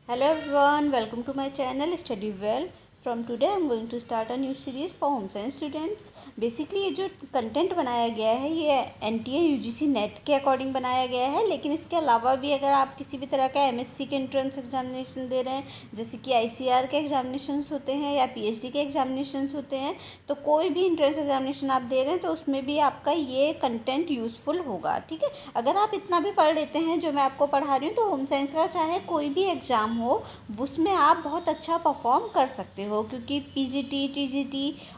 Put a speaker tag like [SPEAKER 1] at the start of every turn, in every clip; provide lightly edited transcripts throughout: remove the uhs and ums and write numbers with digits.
[SPEAKER 1] Hello everyone, welcome to my channel Study Well. From today I am going to start a new series for home science students. Basically ये जो content बनाया गया है ये NTA UGC net के according बनाया गया है, लेकिन इसके अलावा भी अगर आप किसी भी तरह का MSc के एंट्रेंस एग्जामिनेशन दे रहे हैं, जैसे कि ICAR के एग्जामिनेशंस होते हैं या PhD के एग्जामिनेशंस होते हैं, तो कोई भी एंट्रेंस एग्जामिनेशन आप दे रहे हैं तो उसमें भी आपका ये कंटेंट यूज़फुल होगा। ठीक है, अगर आप इतना भी पढ़ लेते हैं जो मैं आपको पढ़ा रही हूँ तो होम साइंस का चाहे कोई भी एग्ज़ाम हो उसमें आप बहुत अच्छा परफॉर्म कर सकते हो, क्योंकि PGT TGT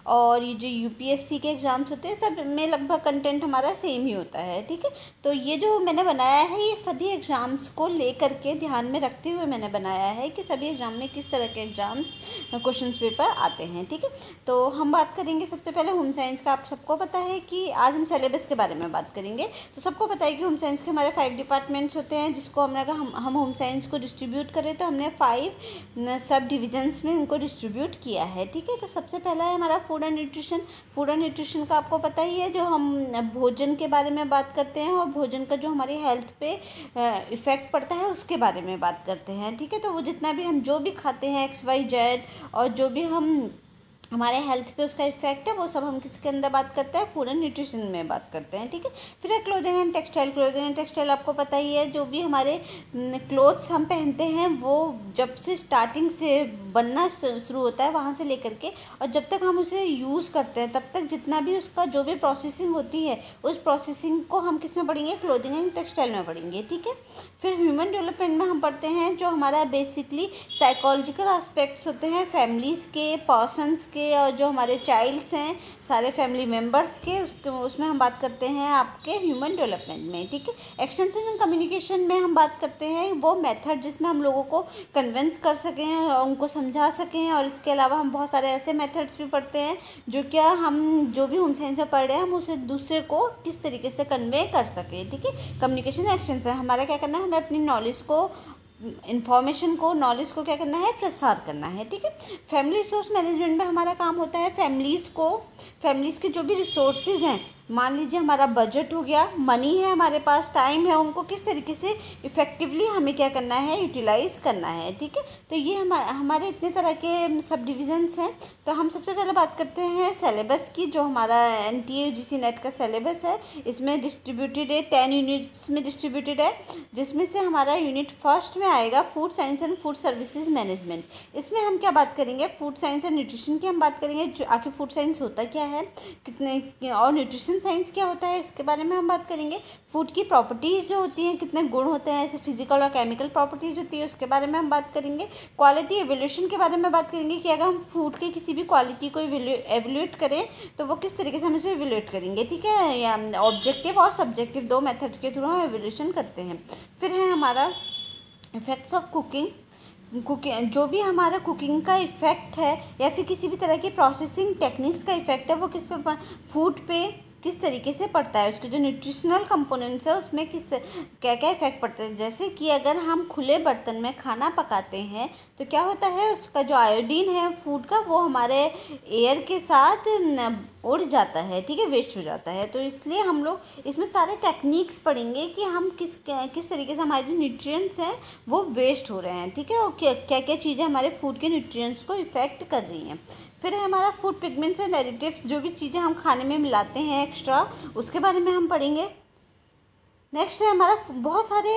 [SPEAKER 1] और ये जो UPSC के एग्ज़ाम्स होते हैं सब में लगभग कंटेंट हमारा सेम ही होता है। ठीक है, तो ये जो मैंने बनाया है ये सभी एग्ज़ाम्स को लेकर के ध्यान में रखते हुए मैंने बनाया है कि सभी एग्ज़ाम में किस तरह के एग्ज़ाम्स क्वेश्चन पेपर आते हैं। ठीक है, तो हम बात करेंगे सबसे पहले होम साइंस का। आप सबको पता है कि आज हम सिलेबस के बारे में बात करेंगे। तो सबको पता है कि होम साइंस के हमारे 5 डिपार्टमेंट्स होते हैं, जिसको हम होम साइंस को डिस्ट्रीब्यूट करें तो हमने 5 सब डिविजन्स में उनको डिस्ट्रीब्यूट किया है। ठीक है, तो सबसे पहला है हमारा food and nutrition. Food and nutrition का आपको पता ही है, जो हम भोजन के बारे में बात करते हैं और भोजन का जो हमारी हेल्थ पे इफ़ेक्ट पड़ता है उसके बारे में बात करते हैं। ठीक है, तो वो जितना भी हम जो भी खाते हैं XYZ और जो भी हमारे हेल्थ पे उसका इफेक्ट है वो सब हम किसके अंदर बात करते हैं, फूड एंड न्यूट्रिशन में बात करते हैं। ठीक है, फिर है clothing and textile. Clothing and textile आपको पता ही है, जो भी हमारे क्लोथ्स हम पहनते हैं वो जब से स्टार्टिंग से बनना शुरू होता है वहाँ से लेकर के और जब तक हम उसे यूज़ करते हैं तब तक जितना भी उसका जो भी प्रोसेसिंग होती है उस प्रोसेसिंग को हम किस में पढ़ेंगे, क्लोथिंग एंड टेक्सटाइल में पढ़ेंगे। ठीक है, फिर ह्यूमन डेवलपमेंट में हम पढ़ते हैं जो हमारा बेसिकली साइकोलॉजिकल एस्पेक्ट्स होते हैं फैमिलीज़ के, पर्सनस के और जो हमारे चाइल्ड्स हैं सारे फैमिली मेम्बर्स के, उसमें हम बात करते हैं आपके ह्यूमन डेवलपमेंट में। ठीक है, एक्सटेंशन एंड कम्युनिकेशन में हम बात करते हैं वो मेथड जिसमें हम लोगों को कन्विंस कर सकें और उनको समझा सकें, और इसके अलावा हम बहुत सारे ऐसे मेथड्स भी पढ़ते हैं जो क्या हम जो भी होम साइंस में पढ़ रहे हैं हम उसे दूसरे को किस तरीके से कन्वे कर सकें। ठीक है, कम्युनिकेशन एक्सटेंशन हमारा क्या करना है, हमें अपनी नॉलेज को, इन्फॉर्मेशन को, नॉलेज को क्या करना है, प्रसार करना है। ठीक है, फैमिली रिसोर्स मैनेजमेंट में हमारा काम होता है फैमिलीज़ के जो भी रिसोर्सेज हैं, मान लीजिए हमारा बजट हो गया, मनी है हमारे पास, टाइम है, उनको किस तरीके से इफ़ेक्टिवली हमें क्या करना है, यूटिलाइज़ करना है। ठीक है, तो ये हमारे इतने तरह के सब डिविजन्स हैं। तो हम सबसे पहले बात करते हैं सिलेबस की। जो हमारा NTA UGC नेट का सिलेबस है इसमें डिस्ट्रीब्यूटेड है, 10 यूनिट्स में डिस्ट्रीब्यूटेड है, जिसमें से हमारा यूनिट फर्स्ट में आएगा food science and food services management. इसमें हम क्या बात करेंगे, फूड साइंस एंड न्यूट्रिशन की हम बात करेंगे, आखिर फूड साइंस होता क्या है, कितने, और न्यूट्रिशन साइंस क्या होता है इसके बारे में हम बात करेंगे। फूड की प्रॉपर्टीज़ जो होती हैं, कितने गुण होते हैं, ऐसे फिजिकल और केमिकल प्रॉपर्टीज़ होती है उसके बारे में हम बात करेंगे। क्वालिटी एवोल्यूशन के बारे में बात करेंगे कि अगर हम फूड की किसी भी क्वालिटी को एवोल्यूट करें तो वो किस तरीके से हम इसे एवोल्यूट करेंगे। ठीक है, या ऑब्जेक्टिव और सब्जेक्टिव दो मेथड के थ्रू हम एवोल्यूशन करते हैं। फिर है हमारा इफ़ेक्ट्स ऑफ कुकिंग, जो भी हमारा कुकिंग का इफ़ेक्ट है या फिर किसी भी तरह की प्रोसेसिंग टेक्निक्स का इफ़ेक्ट है वो किस पे, फूड पे किस तरीके से पड़ता है, उसके जो न्यूट्रिशनल कंपोनेंट्स है उसमें क्या क्या इफेक्ट पड़ता है। जैसे कि अगर हम खुले बर्तन में खाना पकाते हैं तो क्या होता है, उसका जो आयोडीन है फूड का वो हमारे एयर के साथ उड़ जाता है। ठीक है, वेस्ट हो जाता है। तो इसलिए हम लोग इसमें सारे टेक्निक्स पढ़ेंगे कि हम किस तरीके से हमारे जो न्यूट्रिएंट्स हैं वो वेस्ट हो रहे हैं। ठीक है, और क्या क्या चीज़ें हमारे फूड के न्यूट्रिएंट्स को इफ़ेक्ट कर रही हैं। फिर है हमारा फूड पिगमेंट्स एंड एडिटिव्स, जो भी चीज़ें हम खाने में मिलाते हैं एक्स्ट्रा उसके बारे में हम पढ़ेंगे। नेक्स्ट है हमारा बहुत सारे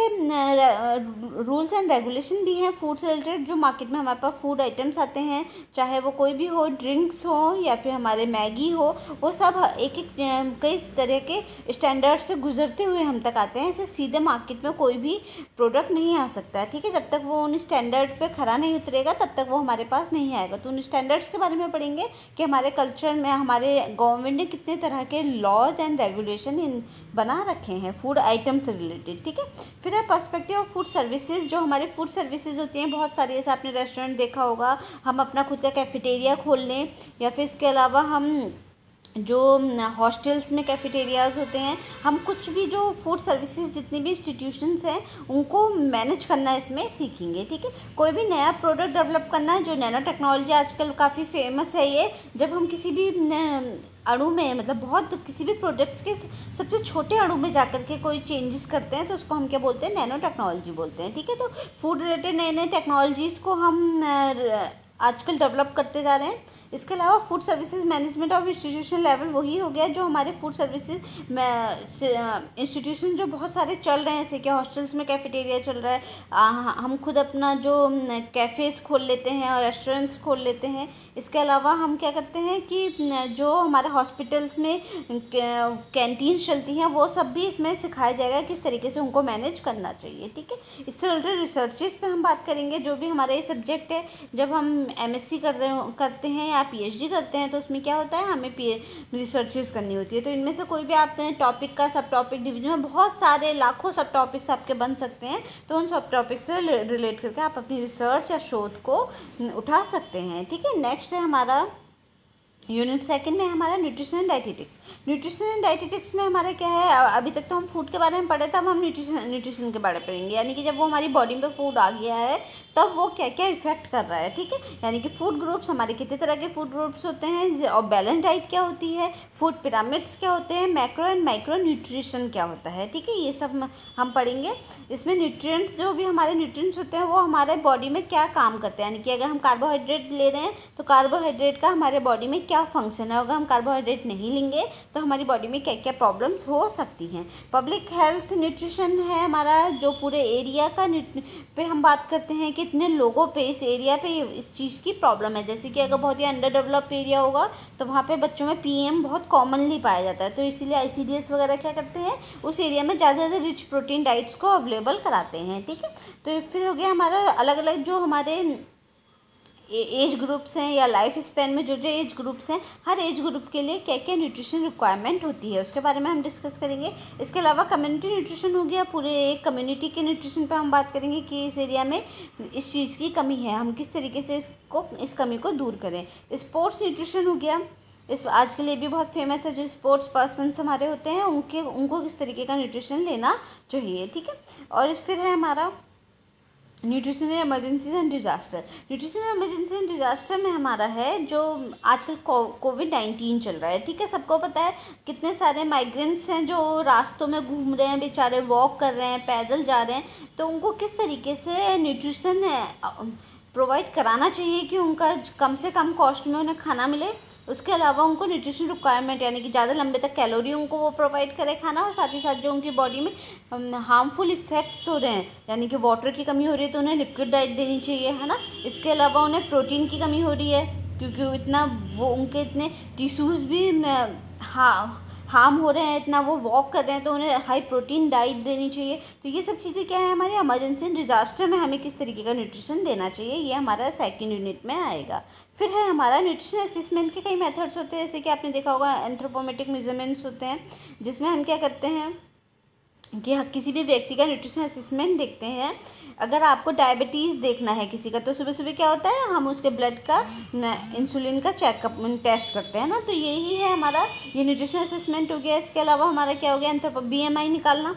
[SPEAKER 1] रूल्स एंड रेगुलेशन भी हैं फूड से रिलेटेड। जो मार्केट में हमारे पास फूड आइटम्स आते हैं, चाहे वो कोई भी हो, ड्रिंक्स हो या फिर हमारे मैगी हो, वो सब एक कई तरह के स्टैंडर्ड से गुजरते हुए हम तक आते हैं। ऐसे सीधे मार्केट में कोई भी प्रोडक्ट नहीं आ सकता है। ठीक है, जब तक वो उन स्टैंडर्ड पे खरा नहीं उतरेगा तब तक वो हमारे पास नहीं आएगा। तो उन स्टैंडर्ड्स के बारे में पढ़ेंगे कि हमारे कल्चर में हमारे गवर्नमेंट ने कितने तरह के लॉज एंड रेगुलेशन बना रखे हैं फूड आइटम से रिलेटेड। ठीक है, फिर है पर्सपेक्टिव ऑफ फूड सर्विसेज। जो हमारे फूड सर्विसेज होती हैं बहुत सारी, जैसे आपने रेस्टोरेंट देखा होगा, हम अपना खुद का कैफेटेरिया खोल लें या फिर इसके अलावा हम जो हॉस्टल्स में कैफेटेरियाज़ होते हैं, हम कुछ भी जो फूड सर्विसेज जितनी भी इंस्टीट्यूशंस हैं उनको मैनेज करना इसमें सीखेंगे। ठीक है, कोई भी नया प्रोडक्ट डेवलप करना है, जो नैनो टेक्नोलॉजी आजकल काफ़ी फेमस है ये, जब हम किसी भी अणु में, मतलब बहुत किसी भी प्रोडक्ट्स के सबसे छोटे अणु में जाकर के कोई चेंजेस करते हैं तो उसको हम क्या बोलते हैं, नैनो टेक्नोलॉजी बोलते हैं। ठीक है, तो फूड रिलेटेड नए नए टेक्नोलॉजीज़ को हम आजकल डेवलप करते जा रहे हैं। इसके अलावा food services management of institution level वही हो गया जो हमारे फूड सर्विसेज इंस्टीट्यूशन जो बहुत सारे चल रहे हैं, जैसे कि हॉस्टल्स में कैफेटेरिया चल रहा है, हम खुद अपना जो कैफ़ेज़ खोल लेते हैं और रेस्टोरेंट्स खोल लेते हैं। इसके अलावा हम क्या करते हैं कि जो हमारे हॉस्पिटल्स में कैंटीन्स चलती हैं वो सब भी इसमें सिखाया जाएगा किस तरीके से उनको मैनेज करना चाहिए। ठीक है, इससे रिलेटेड रिसर्चेस पे हम बात करेंगे। जो भी हमारा ये सब्जेक्ट है, जब हम एमएससी करते हैं या पीएचडी करते हैं तो उसमें क्या होता है, हमें रिसर्चेस करनी होती है। तो इनमें से कोई भी आप टॉपिक का सब टॉपिक डिवीजन में बहुत सारे लाखों सब टॉपिक्स आपके बन सकते हैं, तो उन सब टॉपिक से रिलेट करके आप अपनी रिसर्च या शोध को उठा सकते हैं। ठीक है, नेक्स्ट है हमारा यूनिट सेकंड में हमारा nutrition and dietetics. Nutrition and dietetics में हमारा क्या है, अभी तक तो हम फूड के बारे में पढ़े थे, अब हम न्यूट्रिशन के बारे में पढ़ेंगे। यानी कि जब वो हमारी बॉडी में फूड आ गया है तब वो क्या क्या इफेक्ट कर रहा है। ठीक है, यानी कि फूड ग्रुप्स, हमारे कितने तरह के फूड ग्रुप्स होते हैं, और बैलेंस डाइट क्या होती है, फूड पिरामिड्स क्या होते हैं, मैक्रो एंड माइक्रो न्यूट्रिशन क्या होता है। ठीक है, ये सब हम पढ़ेंगे। इसमें न्यूट्रिएंट्स, जो भी हमारे न्यूट्रिएंट्स होते हैं वो हमारे बॉडी में क्या काम करते हैं। यानी कि अगर हम कार्बोहाइड्रेट ले रहे हैं तो कार्बोहाइड्रेट का हमारे बॉडी में क्या फंक्शन है, अगर हम कार्बोहाइड्रेट नहीं लेंगे तो हमारी बॉडी में क्या क्या प्रॉब्लम्स हो सकती हैं। पब्लिक हेल्थ न्यूट्रिशन है हमारा, जो पूरे एरिया का पे हम बात करते हैं कि इतने लोगों पे इस एरिया पे इस चीज़ की प्रॉब्लम है। जैसे कि अगर बहुत ही अंडर डेवलप एरिया होगा तो वहाँ पे बच्चों में पीएम बहुत कॉमनली पाया जाता है, तो इसीलिए आईसीडीएस वगैरह क्या करते हैं, उस एरिया में ज़्यादा से ज़्यादा रिच प्रोटीन डाइट्स को अवेलेबल कराते हैं। ठीक है, तो फिर हो गया हमारा अलग अलग जो हमारे एज ग्रुप्स हैं या लाइफ स्पैन में जो जो एज ग्रुप्स हैं, हर एज ग्रुप के लिए क्या क्या न्यूट्रिशन रिक्वायरमेंट होती है उसके बारे में हम डिस्कस करेंगे। इसके अलावा कम्युनिटी न्यूट्रिशन हो गया, पूरे एक कम्युनिटी के न्यूट्रिशन पर हम बात करेंगे कि इस एरिया में इस चीज़ की कमी है, हम किस तरीके से इस कमी को दूर करें। स्पोर्ट्स न्यूट्रिशन हो गया, इस आज के लिए भी बहुत फेमस है, जो स्पोर्ट्स पर्सनस हमारे होते हैं उनको किस तरीके का न्यूट्रिशन लेना चाहिए। ठीक है, और फिर है हमारा nutrition emergencies and disaster. Nutrition emergency and disaster में हमारा है जो आजकल कोविड-19 चल रहा है। ठीक है, सबको पता है कितने सारे माइग्रेंट्स हैं जो रास्तों में घूम रहे हैं, बेचारे वॉक कर रहे हैं, पैदल जा रहे हैं, तो उनको किस तरीके से न्यूट्रिशन प्रोवाइड कराना चाहिए कि उनका कम से कम कॉस्ट में उन्हें खाना मिले। उसके अलावा उनको न्यूट्रिशन रिक्वायरमेंट, यानी कि ज़्यादा लंबे तक कैलोरी उनको वो प्रोवाइड करे खाना, और साथ ही साथ जो उनकी बॉडी में हार्मफुल इफ़ेक्ट्स हो रहे हैं, यानी कि वाटर की कमी हो रही है तो उन्हें लिक्विड डाइट देनी चाहिए, है ना। इसके अलावा उन्हें प्रोटीन की कमी हो रही है क्योंकि इतना वो उनके इतने टिश्यूज़ भी हार्म हो रहे हैं, इतना वो वॉक कर रहे हैं, तो उन्हें हाई प्रोटीन डाइट देनी चाहिए। तो ये सब चीज़ें क्या है, हमारे इमरजेंसी एंड डिजास्टर में हमें किस तरीके का न्यूट्रिशन देना चाहिए, ये हमारा सेकंड यूनिट में आएगा। फिर है हमारा न्यूट्रिशन असेसमेंट के कई मेथड्स होते हैं, जैसे कि आपने देखा होगा एंथ्रोपोमेट्रिक मेजरमेंट्स होते हैं, जिसमें हम क्या करते हैं कि किसी भी व्यक्ति का न्यूट्रिशन असेसमेंट देखते हैं। अगर आपको डायबिटीज़ देखना है किसी का, तो सुबह सुबह क्या होता है, हम उसके ब्लड का इंसुलिन का चेकअप टेस्ट करते हैं ना, तो यही है हमारा ये न्यूट्रिशन असेसमेंट हो गया। इसके अलावा हमारा क्या हो गया, BMI निकालना,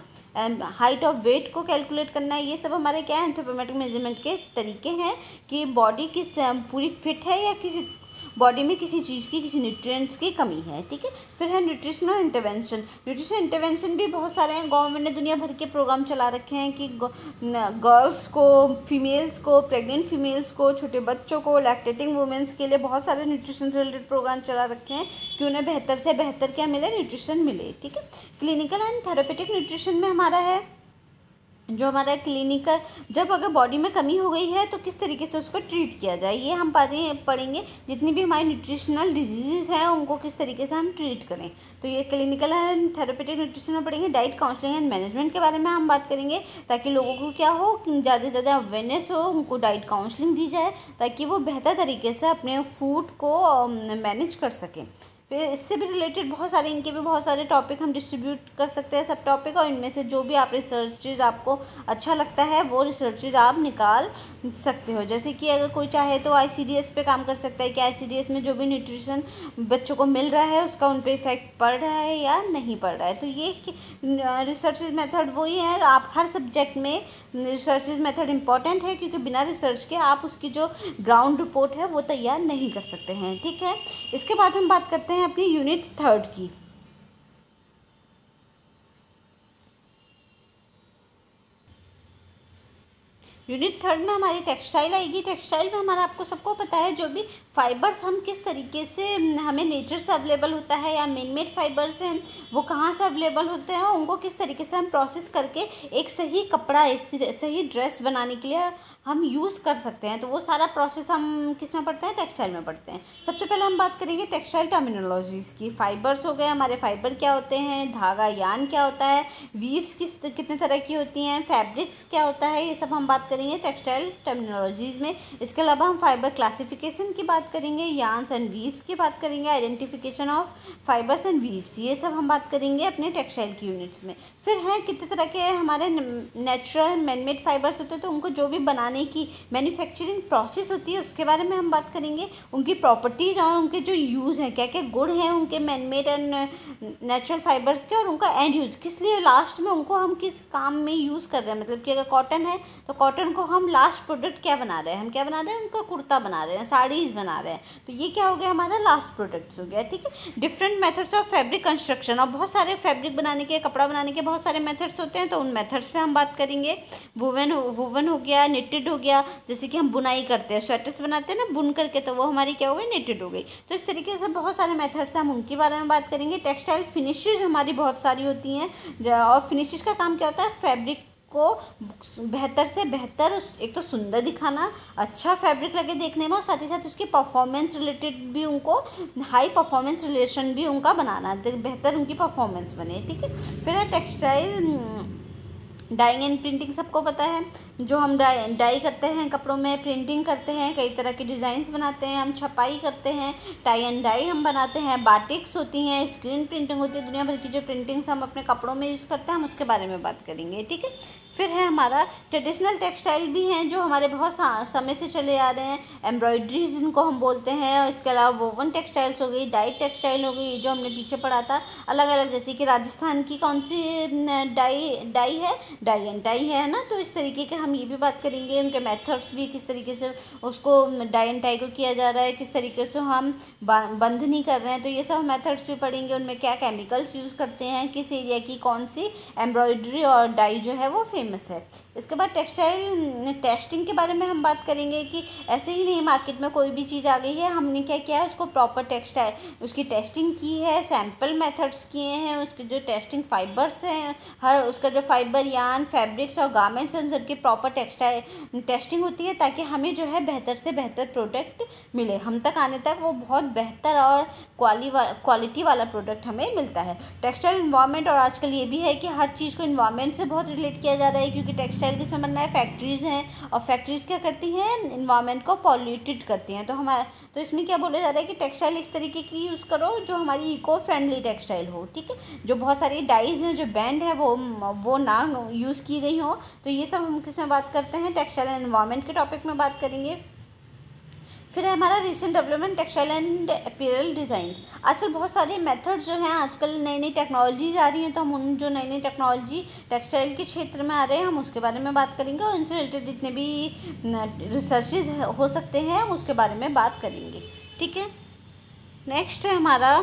[SPEAKER 1] हाइट और वेट को कैलकुलेट करना है, ये सब हमारे क्या है, एंथ्रोपोमेट्रिक मेजरमेंट के तरीके हैं कि बॉडी किस पूरी फिट है या किसी बॉडी में किसी चीज़ की, किसी न्यूट्रिएंट्स की कमी है। ठीक है, फिर है न्यूट्रिशनल इंटरवेंशन। न्यूट्रिशनल इंटरवेंशन भी बहुत सारे हैं, गवर्नमेंट ने दुनिया भर के प्रोग्राम चला रखे हैं कि गर्ल्स को, फीमेल्स को, प्रेग्नेंट फीमेल्स को, छोटे बच्चों को, लैक्टेटिंग वुमेंस के लिए बहुत सारे न्यूट्रिशन से रिलेटेड प्रोग्राम चला रखे हैं कि उन्हें बेहतर से बेहतर क्या मिले, न्यूट्रिशन मिले। ठीक है, क्लिनिकल एंड थेरेपेटिक न्यूट्रिशन में हमारा है जो हमारा क्लिनिकल, जब अगर बॉडी में कमी हो गई है तो किस तरीके से उसको ट्रीट किया जाए, ये हम पढ़ेंगे। जितनी भी हमारी न्यूट्रिशनल डिजीज़ हैं उनको किस तरीके से हम ट्रीट करें, तो ये क्लिनिकल एंड थेरेपेटिक न्यूट्रिशन में पढ़ेंगे। डाइट काउंसलिंग एंड मैनेजमेंट के बारे में हम बात करेंगे, ताकि लोगों को क्या हो, ज़्यादा से ज़्यादा अवेयरनेस हो, उनको डाइट काउंसलिंग दी जाए ताकि वो बेहतर तरीके से अपने फूड को मैनेज कर सकें। फिर इससे भी रिलेटेड बहुत सारे, इनके भी बहुत सारे टॉपिक हम डिस्ट्रीब्यूट कर सकते हैं सब टॉपिक, और इनमें से जो भी आप रिसर्चेज आपको अच्छा लगता है वो रिसर्चेज आप निकाल सकते हो। जैसे कि अगर कोई चाहे तो ICDS पे काम कर सकता है कि ICDS में जो भी न्यूट्रिशन बच्चों को मिल रहा है उसका उन पर इफेक्ट पड़ रहा है या नहीं पड़ रहा है। तो ये रिसर्च मेथड वही है, आप हर सब्जेक्ट में रिसर्च मेथड इम्पॉर्टेंट है, क्योंकि बिना रिसर्च के आप उसकी जो ग्राउंड रिपोर्ट है वो तैयार नहीं कर सकते हैं। ठीक है, इसके बाद हम बात करते हैं अपनी यूनिट 3 की। यूनिट 3 में हमारी टेक्सटाइल आएगी। टेक्सटाइल में हमारा, आपको सबको पता है, जो भी फाइबर्स हम किस तरीके से हमें नेचर से अवेलेबल होता है या मेन मेड फाइबर्स हैं वो कहाँ से अवेलेबल होते हैं, उनको किस तरीके से हम प्रोसेस करके एक सही कपड़ा, एक सही ड्रेस बनाने के लिए हम यूज़ कर सकते हैं। तो वो सारा प्रोसेस हम किस में पढ़ते हैं, टेक्सटाइल में पढ़ते हैं। सबसे पहले हम बात करेंगे टेक्सटाइल टर्मिनोलॉजीज़ की। फाइबर्स हो गए हमारे, फाइबर क्या होते हैं, धागा यान क्या होता है, वीव्स कितने तरह की होती हैं, फैब्रिक्स क्या होता है, ये सब हम बात करेंगे टेक्सटाइल टर्मिनोलॉजीज़ में। इसके अलावा हम फाइबर क्लासिफिकेशन की बात करेंगे, यार्न्स एंड वीव्स की बात करेंगे, identification of fibres and weaves, ये सब हम बात करेंगे अपने टेक्सटाइल की यूनिट्स में। फिर हैं कितने तरह के हमारे नेचुरल मैनमेड फाइबर्स होते हैं, तो उनको जो भी बनाने की मैन्युफैक्चरिंग प्रोसेस होती है उसके बारे में हम बात करेंगे, उनकी प्रॉपर्टीज और उनके जो यूज़ हैं, क्या क्या गुण हैं उनके मैनमेड एंड नेचुरल फाइबर्स के, और उनका एंड यूज़ किस लिए, लास्ट में उनको हम किस काम में यूज़ कर रहे हैं। मतलब कि अगर कॉटन है तो कॉटन को हम लास्ट प्रोडक्ट क्या बना रहे हैं, हम क्या बना रहे हैं, उनका कुर्ता बना रहे हैं, साड़ीज़ बना रहे हैं, तो ये क्या हो गया, हमारा लास्ट प्रोडक्ट्स हो गया। ठीक है, different methods of fabric construction, और बहुत सारे फैब्रिक बनाने के, कपड़ा बनाने के बहुत सारे मेथड्स होते हैं, तो उन मेथड्स पे हम बात करेंगे। वुवन हो गया, निटेड हो गया, जैसे कि हम बुनाई करते हैं, स्वेटर्स बनाते हैं ना बुन करके, तो वो हमारी क्या हो गई, निटेड हो गई। तो इस तरीके से बहुत सारे मेथड्स हैं, हम उनके बारे में बात करेंगे। टेक्सटाइल फिनिशेज हमारी बहुत सारी होती हैं, और फिनिशेज का काम क्या होता है, फैब्रिक को बेहतर से बेहतर, एक तो सुंदर दिखाना, अच्छा फैब्रिक लगे देखने में, और साथ ही साथ उसकी परफॉर्मेंस रिलेटेड भी, उनको हाई परफॉर्मेंस रिलेशन भी उनका बनाना, बेहतर उनकी परफॉर्मेंस बने। ठीक है, फिर है टेक्सटाइल डाइंग एंड प्रिंटिंग, सबको पता है, जो हम डाई करते हैं कपड़ों में, प्रिंटिंग करते हैं, कई तरह के डिज़ाइंस बनाते हैं, हम छपाई करते हैं, टाई एंड डाई हम बनाते हैं, बाटिक्स होती हैं, स्क्रीन प्रिंटिंग होती है, दुनिया भर की जो प्रिंटिंग्स हम अपने कपड़ों में यूज़ करते हैं, हम उसके बारे में बात करेंगे। ठीक है, फिर है हमारा ट्रेडिशनल टेक्सटाइल भी हैं जो हमारे बहुत समय से चले आ रहे हैं, एम्ब्रॉयड्रीज जिनको हम बोलते हैं, और इसके अलावा वोवन टेक्सटाइल्स हो गई, डाई टेक्सटाइल हो गई, जो हमने पीछे पढ़ा था अलग अलग, जैसे कि राजस्थान की कौन सी डाई है, डाई एंड टाई है ना, तो इस तरीके के हम ये भी बात करेंगे, उनके मेथड्स भी, किस तरीके से उसको डाई एंड टाई को किया जा रहा है, किस तरीके से हम बंद नहीं कर रहे हैं, तो ये सब मेथड्स भी पढ़ेंगे, उनमें क्या केमिकल्स यूज़ करते हैं, किस एरिया की कौन सी एम्ब्रॉयडरी और डाई जो है वो फेमस है। इसके बाद टेक्सटाइल टेस्टिंग के बारे में हम बात करेंगे कि ऐसे ही नहीं मार्केट में कोई भी चीज़ आ गई है, हमने क्या किया है, उसको प्रॉपर टेक्सटाइल उसकी टेस्टिंग की है, सैम्पल मेथड्स किए हैं, उसके जो टेस्टिंग फाइबर्स हैं, हर उसका जो फाइबर, यान, फैब्रिक्स और गारमेंट्स हैं, सबकी प्रॉपर टेस्टिंग होती है, ताकि हमें जो है बेहतर से बेहतर प्रोडक्ट मिले, हम तक आने तक वो बहुत बेहतर और क्वालिटी वाला प्रोडक्ट हमें मिलता है। टेक्सटाइल इन्वायरमेंट, और आजकल ये भी है कि हर चीज़ को इन्वायरमेंट से बहुत रिलेट किया जा रहा है, क्योंकि टेक्सटाइल किसमें बनना है, फैक्ट्रीज़ हैं, और फैक्ट्रीज़ क्या करती हैं, इन्वायरमेंट को पॉल्यूटेड करती हैं। तो इसमें क्या बोला जा रहा है कि टेक्सटाइल इस तरीके की यूज़ करो जो हमारी इको फ्रेंडली टेक्सटाइल हो। ठीक है, जो बहुत सारी डाइज हैं, जो बैंड है वो ना यूज़ की गई हो। तो ये सब हम किसमें बात करते हैं, टेक्सटाइल एंड एनवायरनमेंट के टॉपिक में बात करेंगे। फिर है हमारा recent development textile and apparel designs. आजकल बहुत सारे मेथड्स जो हैं, आजकल नई नई टेक्नोलॉजीज आ रही हैं, तो हम उन जो नई नई टेक्नोलॉजी टेक्सटाइल के क्षेत्र में आ रहे हैं हम उसके बारे में बात करेंगे, और इनसे रिलेटेड जितने भी रिसर्चेज हो सकते हैं हम उसके बारे में बात करेंगे। ठीक है, नेक्स्ट है हमारा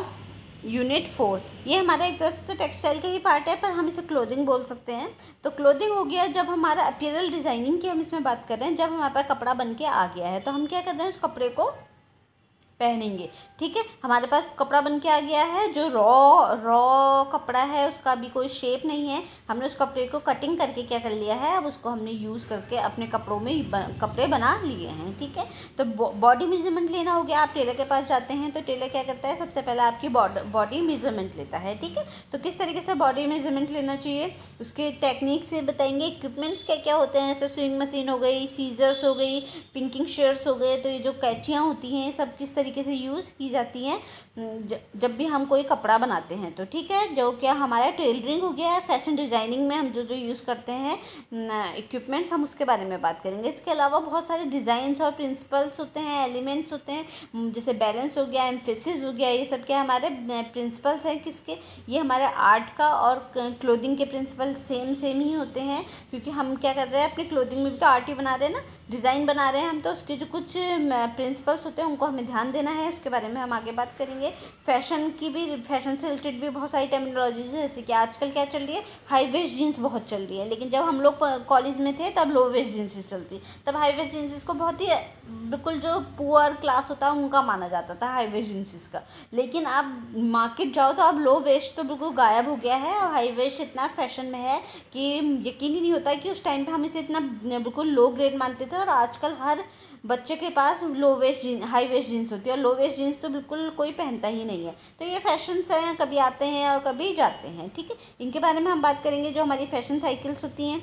[SPEAKER 1] यूनिट 4। ये हमारा एक तरह से तो टेक्सटाइल का ही पार्ट है, पर हम इसे क्लोथिंग बोल सकते हैं। तो क्लोथिंग हो गया जब हमारा अपीयरल डिज़ाइनिंग की हम इसमें बात कर रहे हैं, जब हमारे पास कपड़ा बन के आ गया है तो हम क्या कर रहे हैं, उस कपड़े को पहनेंगे। ठीक है, हमारे पास कपड़ा बन के आ गया है, जो रॉ कपड़ा है, उसका अभी कोई शेप नहीं है, हमने उस कपड़े को कटिंग करके क्या कर लिया है, अब उसको हमने यूज़ करके अपने कपड़ों में कपड़े बना लिए हैं। ठीक है, तो बॉडी मेजरमेंट लेना हो गया, आप टेलर के पास जाते हैं तो टेलर क्या करता है, सबसे पहले आपकी बॉडी मेजरमेंट लेता है। ठीक है, तो किस तरीके से बॉडी मेजरमेंट लेना चाहिए उसके टेक्निक से बताएंगे, इक्विपमेंट्स क्या क्या होते हैं, जैसे स्विंग मशीन हो गई, सीजर्स हो गई, पिंकिंग शेयर्स हो गए, तो ये जो कैंचियाँ होती हैं सब किस तरीके से यूज़ की जाती हैं जब भी हम कोई कपड़ा बनाते हैं। तो ठीक है, जो क्या हमारा टेलरिंग हो गया है, फैशन डिज़ाइनिंग में हम जो जो यूज़ करते हैं इक्विपमेंट्स, हम उसके बारे में बात करेंगे। इसके अलावा बहुत सारे डिज़ाइंस और प्रिंसिपल्स होते हैं, एलिमेंट्स होते हैं, जैसे बैलेंस हो गया, एम्फेसिस हो गया, ये सब क्या हमारे प्रिंसिपल्स हैं किसके, ये हमारे आर्ट का और क्लोथिंग के प्रिंसिपल सेम ही होते हैं, क्योंकि हम क्या कर रहे हैं अपनी क्लोथिंग में भी तो आर्ट ही बना रहे हैं ना, डिज़ाइन बना रहे हैं हम, तो उसके जो कुछ प्रिंसिपल्स होते हैं उनको हमें ध्यान देना है, उसके बारे में हम आगे बात करेंगे। फैशन से रिलेटेड भी बहुत सारी टर्मिनोलॉजीज है, जैसे कि आजकल क्या चल रही है, हाई वेस्ट जीन्स बहुत चल रही है, लेकिन जब हम लोग कॉलेज में थे तब लो वेस्ट जीन्स चलती, तब हाई वेस्ट जीन्स को बहुत ही बिल्कुल जो पुअर क्लास होता है उनका माना जाता था हाई वेस्ट जीन्स का। लेकिन अब मार्केट जाओ तो अब लो वेस्ट तो बिल्कुल गायब हो गया है और हाई वेस्ट इतना फैशन में है कि यकीन ही नहीं होता कि उस टाइम पे हम इसे इतना बिल्कुल लो ग्रेड मानते थे, और आजकल हर बच्चे के पास low waist jeans, high waist jeans होती है, और लो वेस्ट जीन्स तो बिल्कुल कोई पहनता ही नहीं है। तो ये फैशंस हैं, कभी आते हैं और कभी जाते हैं, ठीक है। इनके बारे में हम बात करेंगे, जो हमारी फैशन साइकिल्स होती हैं।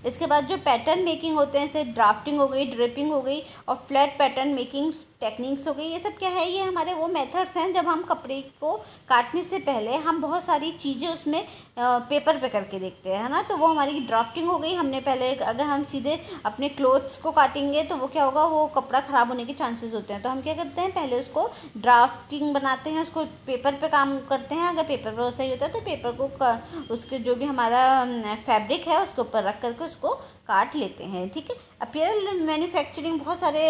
[SPEAKER 1] इसके बाद जो पैटर्न मेकिंग होते हैं, जैसे ड्राफ्टिंग हो गई, ड्रेपिंग हो गई और फ्लैट पैटर्न मेकिंग टेक्निक्स हो गई, ये सब क्या है, ये हमारे वो मेथड्स हैं जब हम कपड़े को काटने से पहले हम बहुत सारी चीज़ें उसमें पेपर पे करके देखते हैं, है ना। तो वो हमारी ड्राफ्टिंग हो गई। हमने पहले, अगर हम सीधे अपने क्लोथ्स को काटेंगे तो वो क्या होगा, वो कपड़ा ख़राब होने के चांसेस होते हैं। तो हम क्या करते हैं, पहले उसको ड्राफ्टिंग बनाते हैं, उसको पेपर पे काम करते हैं। अगर पेपर पर सही होता है तो पेपर को उसके जो भी हमारा फैब्रिक है उसके ऊपर रख करके उसको काट लेते हैं, ठीक है। अपीयरल मैन्युफैक्चरिंग बहुत सारे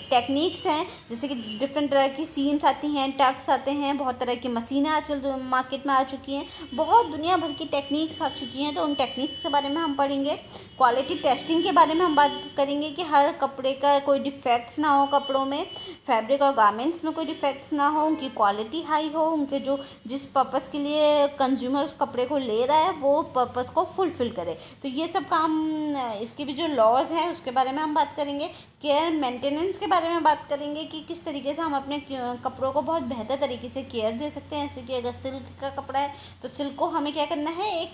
[SPEAKER 1] टेक्निक्स हैं, जैसे कि डिफरेंट तरह की सीम्स आती हैं, टक्स आते हैं, बहुत तरह की मशीनें आजकल मार्केट में आ चुकी हैं, बहुत दुनिया भर की टेक्निक्स आ चुकी हैं। तो उन टेक्निक्स के बारे में हम पढ़ेंगे। क्वालिटी टेस्टिंग के बारे में हम बात करेंगे कि हर कपड़े का कोई डिफेक्ट्स ना हो, कपड़ों में, फैब्रिक और गारमेंट्स में कोई डिफेक्ट्स ना हो, उनकी क्वालिटी हाई हो, उनके जो जिस पर्पज़ के लिए कंज्यूमर उस कपड़े को ले रहा है वो पर्पज़ को फुलफ़िल करे। तो ये सब काम, इसके भी जो लॉज हैं उसके बारे में हम बात करेंगे। केयर मेंटेनेंस के बारे में बात करेंगे कि किस तरीके से हम अपने कपड़ों को बहुत बेहतर तरीके से केयर दे सकते हैं। जैसे कि अगर सिल्क का कपड़ा है तो सिल्क को हमें क्या करना है, एक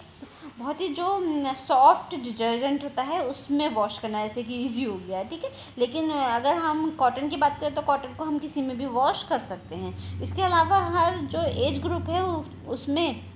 [SPEAKER 1] बहुत ही जो सॉफ्ट डिटर्जेंट होता है उसमें वॉश करना है, जैसे कि ईजी हो गया, ठीक है। लेकिन अगर हम कॉटन की बात करें तो कॉटन को हम किसी में भी वॉश कर सकते हैं। इसके अलावा हर जो एज ग्रुप है उसमें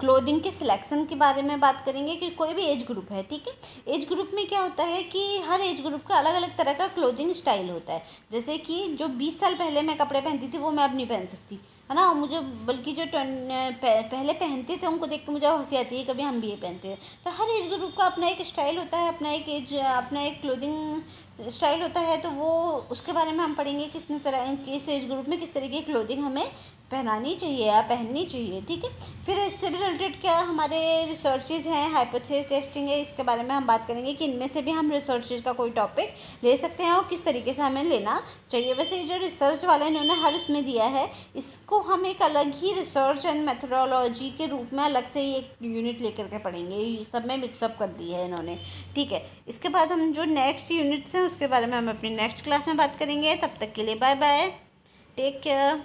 [SPEAKER 1] क्लोथिंग के सिलेक्शन के बारे में बात करेंगे कि कोई भी एज ग्रुप है, ठीक है। एज ग्रुप में क्या होता है कि हर एज ग्रुप का अलग अलग तरह का क्लोथिंग स्टाइल होता है। जैसे कि जो 20 साल पहले मैं कपड़े पहनती थी वो मैं अब नहीं पहन सकती, है ना। मुझे बल्कि जो पहले पहनते थे उनको देख के मुझे हंसी आती है, कभी हम भी ये पहनते हैं। तो हर एज ग्रुप का अपना एक स्टाइल होता है, अपना एक क्लोथिंग स्टाइल होता है। तो वो उसके बारे में हम पढ़ेंगे किस तरह किस एज ग्रुप में किस तरीके की क्लोथिंग हमें पहनानी चाहिए या पहननी चाहिए, ठीक है। फिर इससे भी रिलेटेड क्या हमारे रिसर्चेज हैं, हाइपोथेसिस टेस्टिंग है, इसके बारे में हम बात करेंगे कि इनमें से भी हम रिसर्चेज का कोई टॉपिक ले सकते हैं और किस तरीके से हमें लेना चाहिए। वैसे जो रिसर्च वाले इन्होंने हर उसमें दिया है, इसको हम एक अलग ही रिसर्च एंड मेथोडोलॉजी के रूप में अलग से ही एक यूनिट लेकर के पढ़ेंगे। सब में मिक्सअप कर दी है इन्होंने, ठीक है। इसके बाद हम जो नेक्स्ट यूनिट्स हैं उसके बारे में हम अपनी नेक्स्ट क्लास में बात करेंगे। तब तक के लिए बाय बाय, टेक केयर।